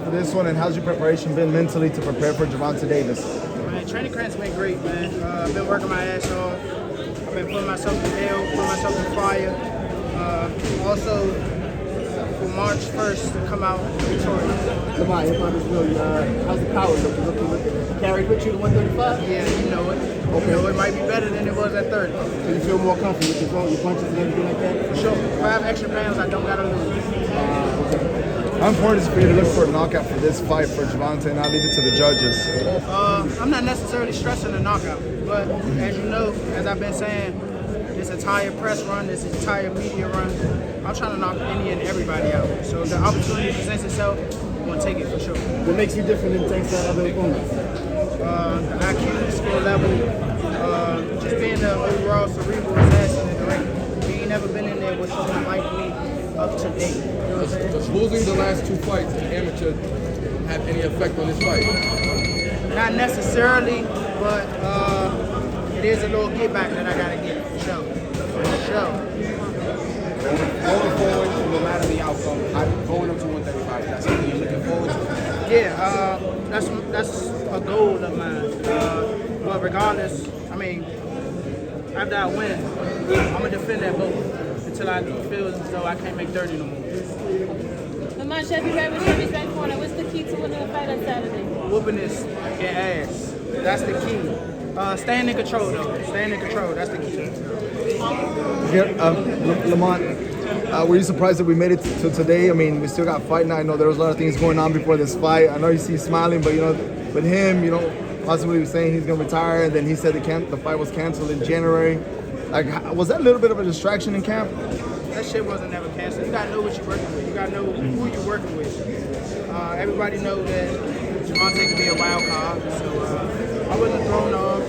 for this one, and how's your preparation been mentally to prepare for Gervonta Davis? Man, training camp's been great, man. I've been working my ass off. I've been putting myself in hell, putting myself in fire. Also, for March 1st to come out victorious. Lamont, how's the power looking? Carried with you to 135? Yeah, you know it. Okay. You know, it might be better than it was at 30. So you feel more comfortable with your punches and everything like that? For sure. 5 extra pounds, I don't gotta lose. How important is it for you to look for a knockout for this fight for Gervonta and not leave it to the judges? I'm not necessarily stressing the knockout, but as you know, as I've been saying, this entire press run, this entire media run, I'm trying to knock any and everybody out. So the opportunity presents itself, I'm gonna take it for sure. What makes you different than thanks to other opponents? The IQ, skill level, just being the overall cerebral assassin in the ring. He ain't never been in there with someone like me up to date. You know what I'm saying? Does losing the last 2 fights to amateur have any effect on this fight? Not necessarily, but it is a little get back that I gotta get for sure. For sure. Going forward, no matter the outcome, going up to 135, that's something you're looking forward to? Yeah, that's a goal of mine. But regardless, I mean, after I win, I'm gonna defend that belt until I feel as though I can't make 30 no more. Lamont, Chevy right with Chevy's right corner. What's the key to winning the fight on Saturday? Whooping this ass. That's the key. Staying in control though. Staying in control. That's the key. Lamont, were you surprised that we made it to today? I mean, we still got fight night. I know there was a lot of things going on before this fight. I know you see him smiling, but with him, possibly saying he's gonna retire, and then he said the fight was canceled in January. Like, was that a little bit of a distraction in camp? That shit wasn't never canceled. You gotta know what you're working with. You gotta know who you're working with. Everybody know that Gervonta could be a wild card, so I wasn't thrown off.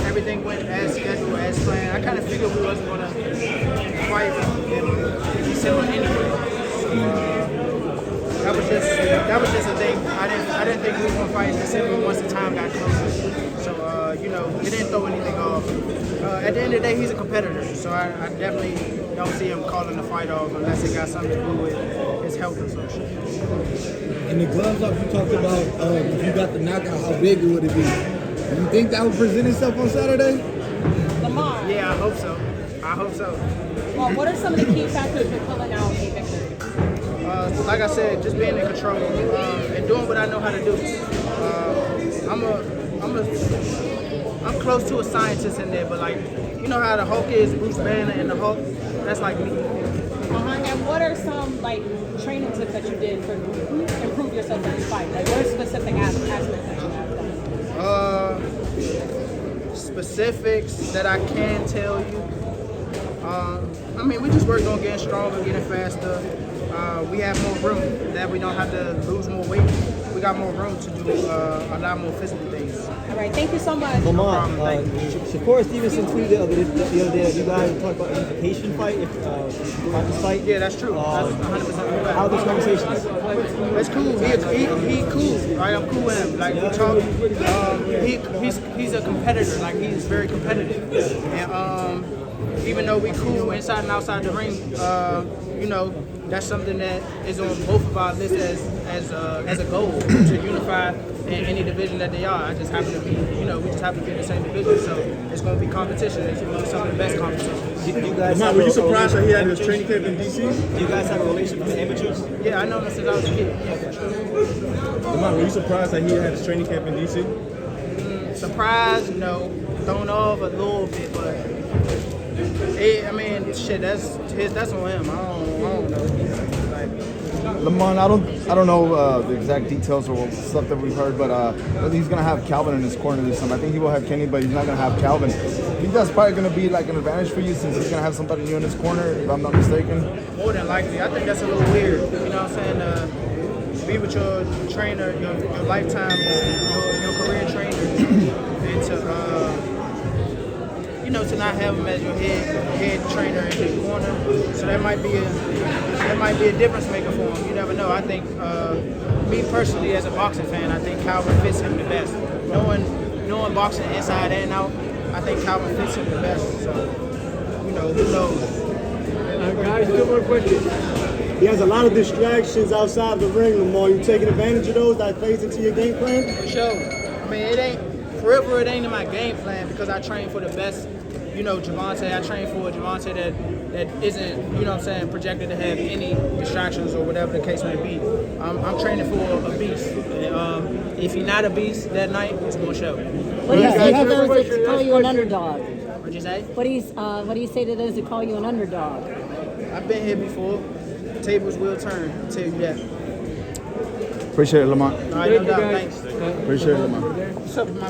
Everything went as scheduled, as planned. I kind of figured we wasn't gonna fight in December anyway. So, that was just a thing. I didn't think we was gonna fight in December once the time got closer. So it didn't throw anything off. At the end of the day, he's a competitor, so I definitely don't see him calling the fight off unless it got something to do with his health or some shit. In the gloves off, you talked about if you got the knockout, how big would it be? Do you think that would present itself on Saturday? Lamont. Yeah, I hope so. I hope so. Well, what are some of the key factors for pulling out a victory? Like I said, just being in control and doing what I know how to do. I'm close to a scientist in there, but like, you know how the Hulk is, Bruce Banner and the Hulk? That's like me. And what are some training tips that you did for improve yourself in this fight? Like, what are specific aspects that you have done? Specifics that I can tell you. I mean, we just worked on getting stronger, getting faster. We have more room that we don't have to lose more weight. We got more room to do a lot more physical things. All right, thank you so much. Lamont, Shakur Stevenson tweeted the other day that you guys talked about a unification fight about this fight. Yeah, that's true. That's 100% correct. How are those conversations? It's cool. He cool. Right? I'm cool with him. Like, we talk. He's a competitor. Like, he's very competitive. And even though we cool inside and outside the ring, that's something that is on both of our lists as a goal to unify in any division that they are. I just happen to be, we just happen to be in the same division, so it's going to be competition. It's going to be some of the best competition. Were you surprised that he had his training camp in DC? Do you guys have a relation with the amateurs? Yeah, I know him since I was a kid. Yeah, for sure. Lamont, were you surprised that he had his training camp in DC? Surprised? No. Thrown off a little bit, but that's on him. I don't know. Lamont, I don't know the exact details or stuff that we've heard, but he's gonna have Calvin in his corner this time. I think he will have Kenny, but he's not gonna have Calvin. I think that's probably gonna be like an advantage for you since he's gonna have somebody new in his corner, if I'm not mistaken. More than likely, I think that's a little weird. You know what I'm saying? Be with your trainer, your lifetime, your career trainer, and to not have him as your head trainer in his corner. So that might be a difference maker for him. You never know. I think me personally, as a boxing fan, I think Calvin fits him the best. Knowing boxing inside and out, I think Calvin fits him the best. So, who knows? Guys, 2 more questions. He has a lot of distractions outside the ring, Lamar. You taking advantage of those that plays into your game plan? For sure. I mean, it ain't forever. It ain't in my game plan because I train for the best. You know, Gervonta. I train for a Gervonta that isn't, you know what I'm saying, projected to have any distractions or whatever the case may be. I'm training for a beast. And, if he's not a beast that night, it's gonna show. What do you say to those that call you an underdog? What'd you say? What do you say to those that call you an underdog? I've been here before. Tables will turn. I'll tell you that. Appreciate it, Lamont. All right, no doubt. Thanks. Appreciate it, Lamont. What's up, my